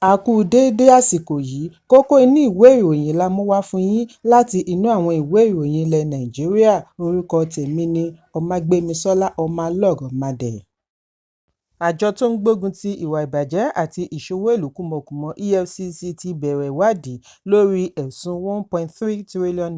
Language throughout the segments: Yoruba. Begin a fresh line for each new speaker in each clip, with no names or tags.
A kú déédé àsìkò yìí, kókó inú ìwé ìròyìn la mú wá fún yín láti inú àwọn ìwé ìròyìn ilẹ̀ Nàìjíríà. Orúkọ tèmi ni Ọmágbémisọ́lá Ọmọlọ́rọ̀mọdẹ̀. Àjọ tó ń gbógun ti ìwà ìbàjẹ́ àti ìṣòwò ìlú kùmọ̀kùmọ̀ EFCC ti bẹ̀rẹ̀ ìwádìí lórí ẹ̀sùn n1.3 trillion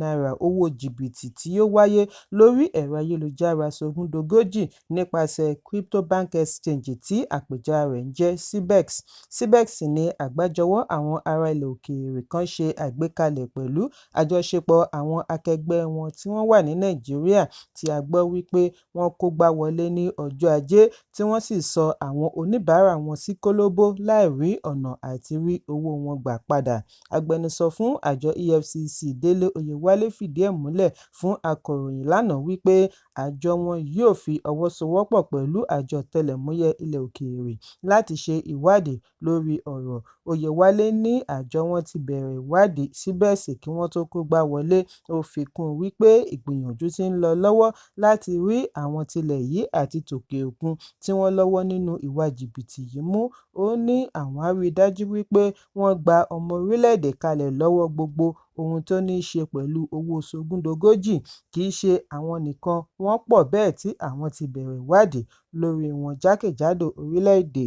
owó jìbìtì tí ó wáyé lórí ẹ̀rọ ayélujára sogúndogójì nípasẹ̀ CryptoBank Exchange tí àpèjá rẹ̀ ń jẹ́ CBEX. CBEX ní àgbájọwọ́ àwọn ará ilẹ̀ òkèèrè kan ṣe àgbékalẹ̀ pẹ̀lú àjọṣepọ̀ àwọn akẹgbẹ́ wọn tí wọ́n wà ní Nàìjíríà, tí a gbọ́ wípé wọ́n kógbá wọlé ní ọjọ́ Ajé, tí wọ́n sì sọ àwọn oníbàárà wọn sí kólóbó láì rí ọ̀nà àti rí owó wọn gbà padà. Agbẹnusọ fún àjọ EFCC Délé Oyèwálé fìdí ẹ̀ múlẹ̀ fún akọ̀ròyìn lánàá wípé àjọ wọn yóò fi ọwọ́ sowọ́pọ̀ pẹ̀lú àjọ ọ̀tẹlẹ̀múyẹ́ ilẹ̀ òkèèrè láti ṣe ìwádìí lórí ọ̀rọ̀. Oyèwálé ní àjọ wọn ti bẹ̀rẹ̀ ìwádìí CBEX kí wọ́n tó kógbá wọlé. Ó fi kún un wípé ìgbìyànjú ti ń lọ lọ́wọ́ láti rí àwọn tilẹ̀ yìí àti tòkè òkun tí wọ́n lọ́wọ́ nínú ìwà jìbìtì yìí mú. Ó ní àwọn á rí dájú wípé wọ́n gba ọmọ orílẹ̀-èdè kalẹ̀ lọ́wọ́ gbogbo ohun tó ní í ṣe pẹ̀lú owó sogúndogójì. Kì í ṣe àwọn nìkan, wọ́n pọ̀ bẹ́ẹ̀ tí àwọn ti bẹ̀rẹ̀ ìwádìí lórí wọn jákèjádò orílẹ̀-èdè.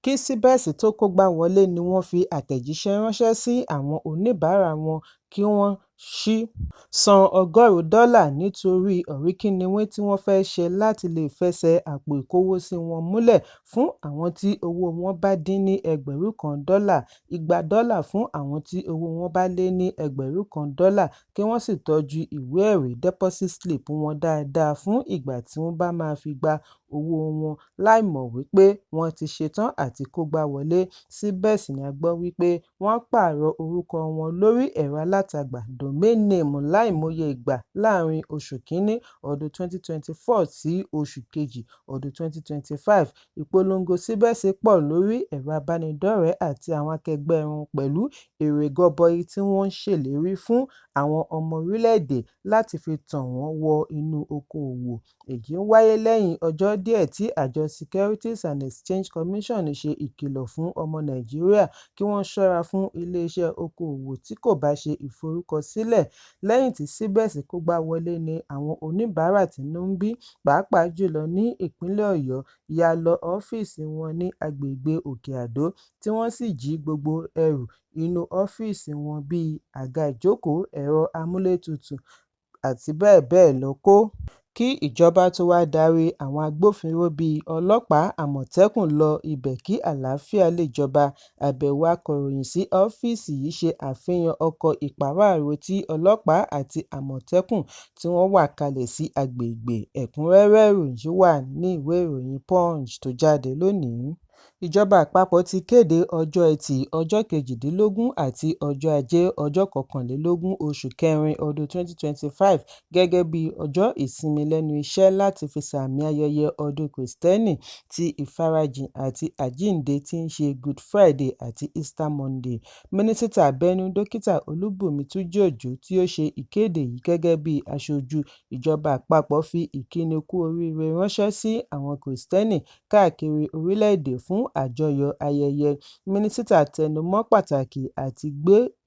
Kí CBEX tó kógbá wọlé ni wọ́n fi àtẹ̀jíṣẹ́ ránṣẹ́ sí àwọn oníbàárà wọn kí wọ́n san $100 nítorí ọ̀ríkínniwín tí wọ́n fẹ́ ṣe láti lè fẹsẹ̀ àpò ìkówósí wọn múlẹ̀ fún àwọn tí owó wọn bá dín ní $1,000, $200 fún àwọn tí owó wọn bá lé ní $1,000, kí wọ́n sì tọ́jú ìwé ẹ̀rí deposit slip wọn dáadáa fún ìgbà tí wọ́n bá máa fi gba owó wọn láìmọ̀ wípé wọ́n ti ṣetán àti kógbá wọlé. CBEX ni a gbọ́ wípé wọ́n pààrọ̀ orúkọ wọn lórí ẹ̀rọ alátagbà domain name láìmọye ìgbà láàrin oṣù kínní ọdún 2024 sí oṣù kejì ọdún 2025. Ìpolongo CBEX pọ̀ lórí ẹ̀rọ abánidọ́rẹ̀ẹ́ àti àwọn akẹgbẹ́ wọn pẹ̀lú èrè gọbọi tí wọ́n ń ṣèlérí fún àwọn ọmọ orílẹ̀-èdè láti fi tàn wọ́n wọ inú okoòwò. Èyí ń wáyé lẹ́yìn ọjọ́ díẹ̀ tí àjọ Securities and Exchange Commission ṣe ìkìlọ̀ fún ọmọ Nàìjíríà kí wọ́n ṣọ́ra fún ilé-iṣẹ́ okoòwò tí kò bá ṣe ìforúkọsílẹ̀. Lẹ́yìn tí CBEX kógbá wọlé ni àwọn oníbàárà tínú ń bí, pàápàá jùlọ ní ìpínlẹ̀ Ọ̀yọ́, ya lọ ọ́fíìsì wọn ní agbègbè Òkè Àdó, tí wọ́n sì jí gbogbo ẹrù inú ọ́fíìsì wọn bíi àga ìjókòó, ẹ̀rọ amúlétutù àti bẹ́ẹ̀ bẹ́ẹ̀ lọ kó. Kí ìjọba tó wá darí àwọn agbófinró bíi ọlọ́pàá, àmọ̀tẹ́kùn lọ ibẹ̀ kí àlàáfíà lè jọba. Àbẹ̀wò akọ̀ròyìn sí ọ́fíìsì yìí ṣe àfihàn ọkọ̀ ìpàráàrò tí ọlọ́pàá àti àmọ̀tẹ́kùn tí wọ́n wà kalẹ̀ sí agbègbè. Ẹ̀kúnrẹ́rẹ́ ìròyìn wà ní ìwé ìròyìn Punch tó jáde lónìí. Ìjọba àpapọ̀ ti kéde ọjọ́ Ẹtì ọjọ́ 18 àti ọjọ́ Ajé ọjọ́ 21 oṣù kẹrin ọdún 2025 gẹ́gẹ́ bí ọjọ́ ìsinmi lẹ́nu iṣẹ́ láti fi sààmì ayẹyẹ ọdún Kìrìsìtẹ́nì ti Ìfarajìn àti Àjíǹde tí ń ṣe Good Friday àti Easter Monday. Mínísítà abẹ́nú Dókítà Olúbùnmi Túnjí-Òjó tí ó ṣe ìkéde yìí gẹ́gẹ́ bí aṣojú ìjọba àpapọ̀ fi ìkíni kú oríire ránṣẹ́ sí àwọn Kìrìsìtẹ́nì káàkiri orílẹ̀-èdè fún àjọyọ̀ ayẹyẹ. Mínísítà tẹnumọ́ pàtàkì àti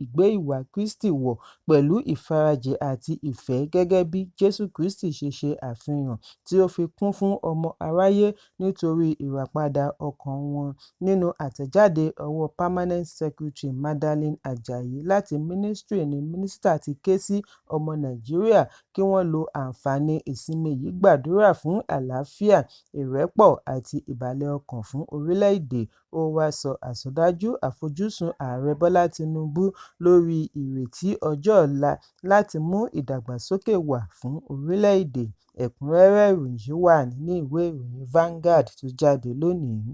ìgbé ìwà Kristi wọ̀ pẹ̀lú ìfarajìn àti ìfẹ́ gẹ́gẹ́ bí Jésù Kristi ṣe àfihàn tí ó fi kún fún ọmọ aráyé nítorí ìràpadà ọkàn wọn. Nínú àtẹ̀jáde ọwọ́ Permanent Secretary Madeleine Ajayi láti Ministry ni mínísítà ti ké sí ọmọ Nàìjíríà kí wọ́n lo àǹfààní ìsinmi yìí gbàdúrà fún àlàáfíà, ìrẹ́pọ̀ àti ìbàlẹ̀ ọkàn fún orílẹ̀-èdè. Ó wá sọ àsọdájú àfojúsùn Ààrẹ Bọ́lá Tinubu lórí ìrètí ọjọ́ ọ̀la láti mú ìdàgbàsókè wá fún orílẹ̀-èdè. Ẹ̀kúnrẹ́rẹ́ ìròyìn wà nínú ìwé ìròyìn Vanguard tó jáde lónìí.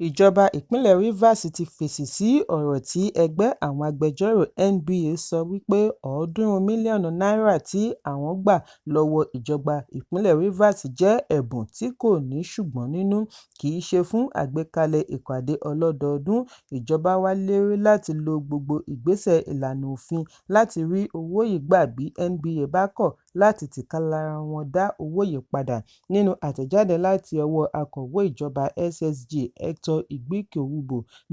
Ìjọba ìpínlẹ̀ Rivers ti fèsì sí ọ̀rọ̀ tí ẹgbẹ́ àwọn agbẹjọ́rò NBA sọ wípé $300 mílíọ̀nù tí àwọn gbà lọ́wọ́ ìjọba ìpínlẹ̀ Rivers jẹ́ ẹ̀bùn tí kò ní ṣùgbọ́n nínú, kì í ṣe fún àgbékalẹ̀ ìpàdé ọlọ́dọọdún. Ìjọba wá lérí láti lo gbogbo ìgbésẹ̀ ìlànà òfin láti rí owó yìí gbà bí NBA bá kọ̀ láti tìkálára wọn dá owó yìí padà. Nínú àtẹ̀jáde láti ọwọ́ akọ̀wé ìjọba SSG Hector Igwebuike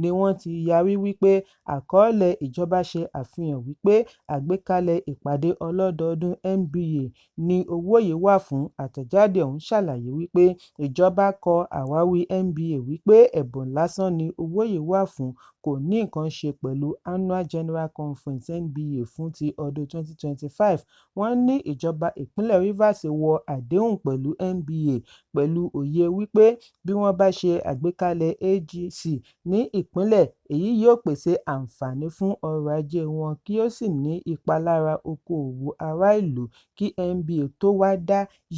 ni wọ́n ti yarí wípé àkọọ́lẹ̀ ìjọba ṣe àfihàn wípé àgbékalẹ̀ ìpàdé ọlọ́dọọdún NBA ni owó yìí wà fún. Àtẹ̀jáde ọ̀hún ṣàlàyé wípé ìjọba kọ àwáwí NBA wípé ẹ̀bùn lásán ni owó yìí wà fún, kò ní nǹkan ṣe pẹ̀lú Annual General Conference NBA fún ti ọdún 2025. Wọ́n ní ìjọba ìpínlẹ̀ Rivers wọ àdéhùn pẹ̀lú NBA pẹ̀lú òye wípé bí wọ́n bá ṣe àgbékalẹ̀ AGC ní ìpínlẹ̀, èyí yóò pèsè àǹfààní fún ọrọ̀ ajé wọn kí ó sì ní ipa lára okòòwò ará ìlú kí NBA tó wá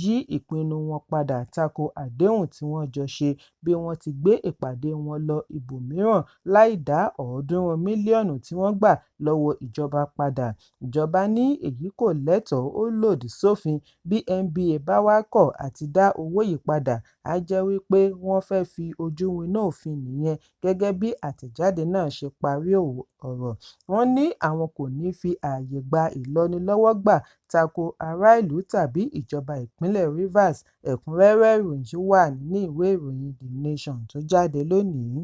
yí ìpinnu wọn padà tako àdéhùn tí wọ́n jọ ṣe bí wọ́n ti gbé ìpàdé wọn lọ ibòmíràn láì dá $300 mílíọ̀nù tí wọ́n gbà lọ́wọ́ ìjọba padà. Ìjọba ní èyí kò lẹ́tọ̀ọ́, ó lòdì sófin. Bí NBA bá wá kọ̀ àti dá owó yìí padà, á jẹ́ wípé wọ́n fẹ́ fi ojú winá òfin nìyẹn. Gẹ́gẹ́ bí àtẹ̀jáde náà ṣe parí ọ̀rọ̀, wọ́n ní àwọn kò ní fi ààyè gba ìlọ́nilọ́wọ́gbà tako ará ìlú tàbí ìjọba ìpínlẹ̀ Rivers. Ẹ̀kúnrẹ́rẹ́ ìròyìn wà nínú ìwé ìròyìn The Nation tó jáde lónìí.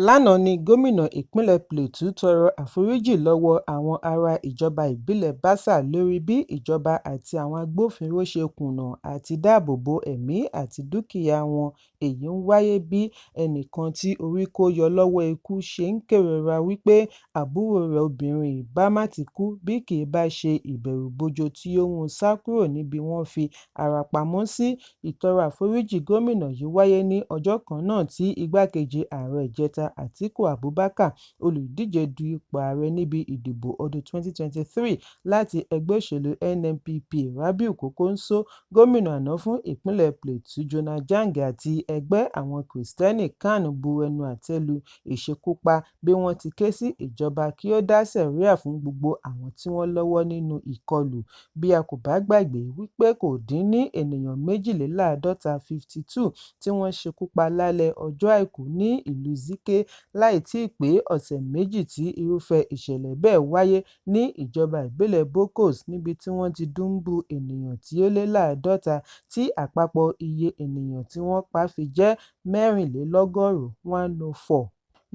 Lánàá ni gómìnà ìpínlẹ̀ Plateau tọrọ àforíjì lọ́wọ́ àwọn ará ìjọba ìbílẹ̀ Bassa lórí bí ìjọba àti àwọn agbófinró ṣe kùnà àti dáàbò bo ẹ̀mí àti dúkìá wọn. Èyí ń wáyé bí ẹnìkan tí orí kó yọ lọ́wọ́ ikú ṣe ń kérora wípé àbúrò rẹ̀ obìnrin ìbá má ti kú bí kì í bá ṣe ìbẹ̀rùbojo tí ó mú sá kúrò níbi wọ́n fi ara pamọ́ sí. Ìtọrọ àforíjì gómìnà yìí wáyé ní ọjọ́ kan náà tí igbákejì ààrẹ ìjẹta Atiku Abubakar, olùdíje du ipò ààrẹ níbi ìdìbò ọdún 2023 láti ẹgbẹ́ òṣèlú NNPP Rabiu Kokonso, gómìnà àná fún ìpínlẹ̀ Plateau Jonah Jang àti ẹgbẹ́ àwọn Kìrìsìtẹ́nì CAN bu ẹnu àtẹ́ lu ìṣekúpa bí wọ́n ti ké sí ìjọba kí ó dá sẹ̀ríà fún gbogbo àwọn tí wọ́n lọ́wọ́ nínú ìkọlù. Bí a kò bá gbàgbé wípé kò dín ní ènìyàn 52 tí wọ́n ṣekúpa lálẹ́ ọjọ́ Àìkú ní ìlú Zike láì tíì pé ọ̀sẹ̀ méjì tí irúfẹ́ ìṣẹ̀lẹ̀ bẹ́ẹ̀ wáyé ní ìjọba ìbílẹ̀ Bokkos, níbi tí wọ́n ti dùbú ènìyàn tí ó lé 50 tí àpapọ̀ iye ènìyàn tí wọ́n pa fi jẹ́ 104.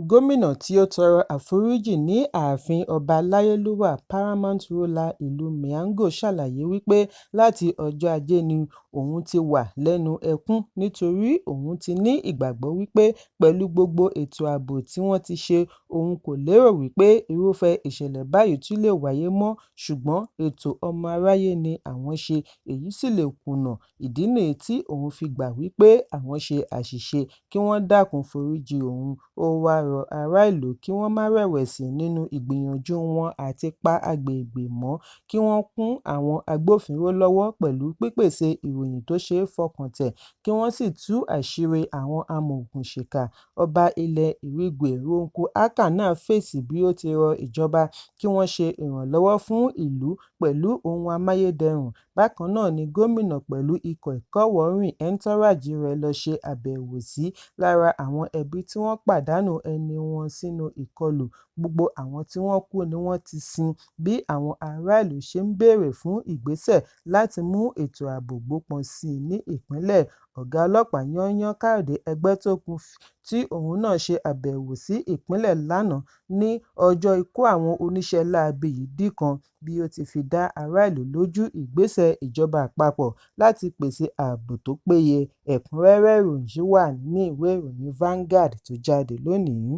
Gómìnà tí ó tọrọ àforíjì ní ààfin ọba láyélúwà Paramount Ruler ìlú Miango ṣàlàyé wípé láti ọjọ́ Ajé ni òun ti wà lẹ́nu ẹkún nítorí òun ti ní ìgbàgbọ́ wípé pẹ̀lú gbogbo ètò ààbò tí wọ́n ti ṣe, òun kò lérò wípé irúfẹ́ ìṣẹ̀lẹ̀ báyìí tún lè wáyé mọ́, ṣùgbọ́n ètò ọmọ aráyé ni àwọn ṣe, èyí sì lè kùnà. Ìdí nìyí tí òun fi gbà wípé àwọn ṣe àṣìṣe kí wọ́n dákun foríjì òun. Ó wá rọ ará ìlú kí wọ́n má rẹ̀wẹ̀sì nínú ìgbìyànjú wọn àti pa agbègbè mọ́, kí wọ́n kún àwọn agbófinró lọ́wọ́ pẹ̀lú pípèsè ìròyìn tó ṣeé fọkàn tẹ̀, kí wọ́n sì tú àṣírí àwọn amòòkùnṣìkà. Ọba ilẹ̀ Irigwe Ronku Aka náà fèsì bí ó ti rọ ìjọba kí wọ́n ṣe ìrànlọ́wọ́ fún ìlú pẹ̀lú ohun amáyédẹrùn. Bákan náà ni gómìnà pẹ̀lú ikọ̀ ìkọ́wọ̀ọ́rìn entourage rẹ̀ lọ ṣe àbẹ̀wò sí lára àwọn ẹbí tí wọ́n pàdánù ẹni wọn sínú ìkọlù. Gbogbo àwọn tí wọ́n kú ni wọ́n ti sin. Bí àwọn ará ìlú ṣe ń béèrè fún ìgbésẹ̀ láti mú ètò ààbò gbópọn sí i ní ìpínlẹ̀. Ọ̀gá ọlọ́pàá yányán Káyọ̀dé Ẹgbẹ́tókun tí òun náà ṣe àbẹ̀wò sí ìpínlẹ̀ lánàá ní ọjọ́ ikú àwọn oníṣẹ́ láabi yìí dìkan bí ó ti fi dá ará ìlú lójú ìgbésẹ̀ ìjọba àpapọ̀ láti pèsè ààbò tó péye. Ẹ̀kúnrẹ́rẹ́ ìròyìn wà nínú ìwé ìròyìn Vanguard tó jáde lónìí.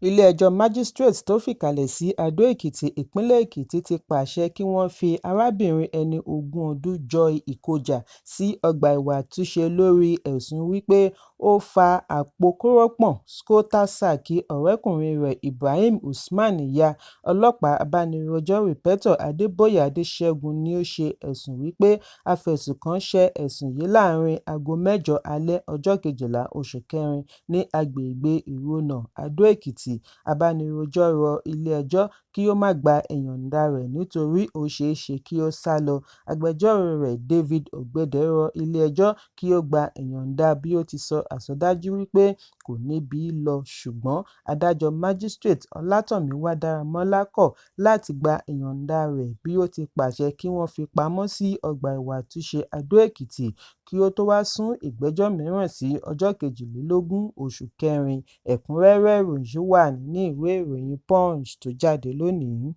Ilé-ẹjọ́ Magistrate tó fìkàlẹ̀ sí Adó-Èkìtì, ìpínlẹ̀ Èkìtì ti pàṣẹ kí wọ́n fi arábìnrin ẹni 20 ọdún Joy Ikoja sí ọgbà ìwà àtúnṣe lórí ẹ̀sùn wípé ó fa àpò kórópọ̀n Scodoza kí ọ̀rẹ́kùnrin rẹ̀ Ibrahim Usman ya. Ọlọ́pàá abánirojọ́ Rìpẹ́tọ̀ Adébóyè Adéṣẹ́gun ni ó ṣe ẹ̀sùn wípé afẹ̀sùnkàn ṣe ẹ̀sùn yìí láàrin aago 8 alẹ́ ọjọ́ 12 oṣù kẹrin ní agbègbè Ìrònà, Adó-Èkìtì. Abánirojọ́ rọ ilé-ẹjọ́ kí ó má gba ìyọ̀ǹda rẹ̀ nítorí ó ṣeé ṣe kí ó sálọ. Agbẹjọ́rò rẹ̀ David Ogbede rọ ilé-ẹjọ́ kí ó gba ìyọ̀ǹda bí ó ti sọ àsọdájú wípé kò níbi lọ, ṣùgbọ́n adájọ́ Májísírèètì Ọlátọ̀míwá Dáramọ́lá kọ̀ láti gba ìyọ̀ǹda rẹ̀ bí ó ti pàṣẹ kí wọ́n fi pamọ́ sí ọgbà ẹ̀wọ̀n àtúnṣe Adó-Èkìtì kí ó tó wá sún ìgbẹ́jọ́ mìíràn sí ọjọ́ 22 oṣù kẹrin. Ẹ̀kúnrẹ́rẹ́ ìròyìn wà nínú ìwé ìròyìn Punch tó jáde lónìí.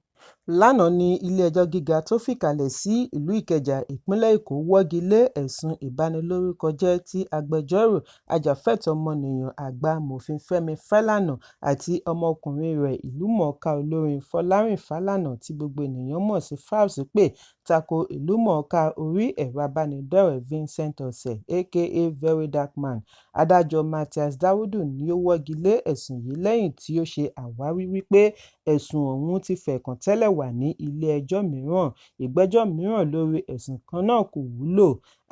Lánàá ní ilé-ẹjọ́ gíga tó fìkàlẹ̀ sí ìlú Ìkẹjà, ìpínlẹ̀ Èkó wọ́gi lé ẹ̀sùn ìbanilórúkọjẹ́ tí agbẹjọ́rò ajàfẹ́tọ̀ọ́ ọmọnìyàn àgbà amòfin Fẹ́mi Fálànà àti ọmọkùnrin rẹ̀ ìlúmọ̀ọ́ká olórin Fọlárìn Fálànà tí gbogbo ènìyàn mọ̀ sí Falz pè tako ìlúmọ̀ọ́ká orí ẹ̀rọ abánidọ́rẹ̀ẹ́ Vincent Ọ̀sẹ̀ aka Verydarkman. Adájọ́ Matthias Dáúdù ni ó wọ́gi lé ẹ̀sùn yìí lẹ́yìn tí ó ṣe àwáwí wípé ẹ̀sùn ọ̀hún ti fẹ̀ẹ̀kan tẹ́lẹ̀ wà ní ilé-ẹjọ́ mìíràn. Ìgbẹ́jọ́ mìíràn lórí ẹ̀sùn kan náà kò wúlò,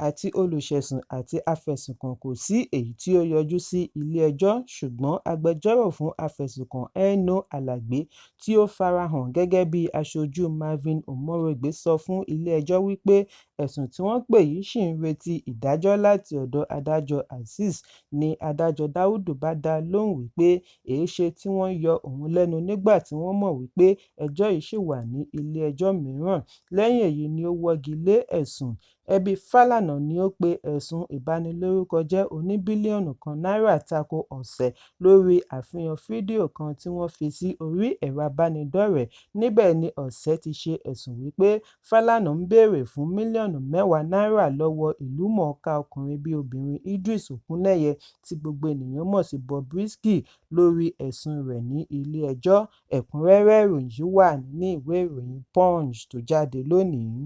àti olùṣẹ̀sùn àti afẹ̀sùnkàn kò sí èyí tí ó yọjú sí ilé-ẹjọ́, ṣùgbọ́n agbẹjọ́rò fún afẹ̀sùnkàn Eno Alagbe tí ó farahàn gẹ́gẹ́ bí aṣojú Marvin Omorogbe sọ fún ilé-ẹjọ́ wípé ẹ̀sùn tí wọ́n pè yìí ṣì ń retí ìdájọ́ láti ọ̀dọ̀ adájọ́ Azeez. Ní adájọ́ Dáúdù bá dá lóhùn wípé èéṣe tí wọ́n yọ òun lẹ́nu nígbà tí wọ́n mọ̀ wípé ẹjọ́ yìí ṣì wà ní ilé-ẹjọ́ mìíràn. Lẹ́yìn èyí ni ó wọ́gi lé ẹ̀sùn. Ẹbí Fálànà ni ó pe ẹ̀sùn ìbanilórúkọjẹ́ oní-bílíọ̀nù kan náírà tako Ọ̀sẹ̀ lórí àfihàn fídíò kan tí wọ́n fi sí orí ẹ̀rọ abánidọ́rẹ̀ẹ́. Níbẹ̀ ni Ọ̀sẹ̀ ti ṣe ẹ̀sùn wípé Fálànà ń béèrè fún mílíọ̀nù 10 náírà lọ́wọ́ ìlúmọ̀ọ́ká ọkùnrin bí obìnrin Idris Okunleye tí gbogbo ènìyàn mọ̀ sí Bobrisky lórí ẹ̀sùn rẹ̀ ní ilé-ẹjọ́. Ẹ̀kúnrẹ́rẹ́ ìròyìn wà nínú ìwé ìròyìn Punch tó jáde lónìí.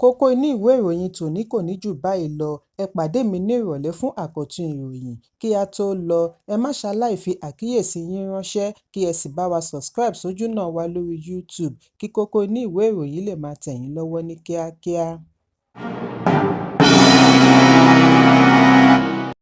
Kókó inú ìwé ìròyìn tòní kò ní jù báyìí lọ. Ẹ pàdé mi ní ìrọ̀lẹ́ fún àkọ́tún ìròyìn. Kí a tó lọ, ẹ má ṣaláì fi àkíyèsí yín ránṣẹ́ kí ẹ sì bá wa subscribe sójú náà wa lórí YouTube kí kókó inú ìwé ìròyìn lè máa tẹ̀ yín lọ́wọ́ ní kíákíá.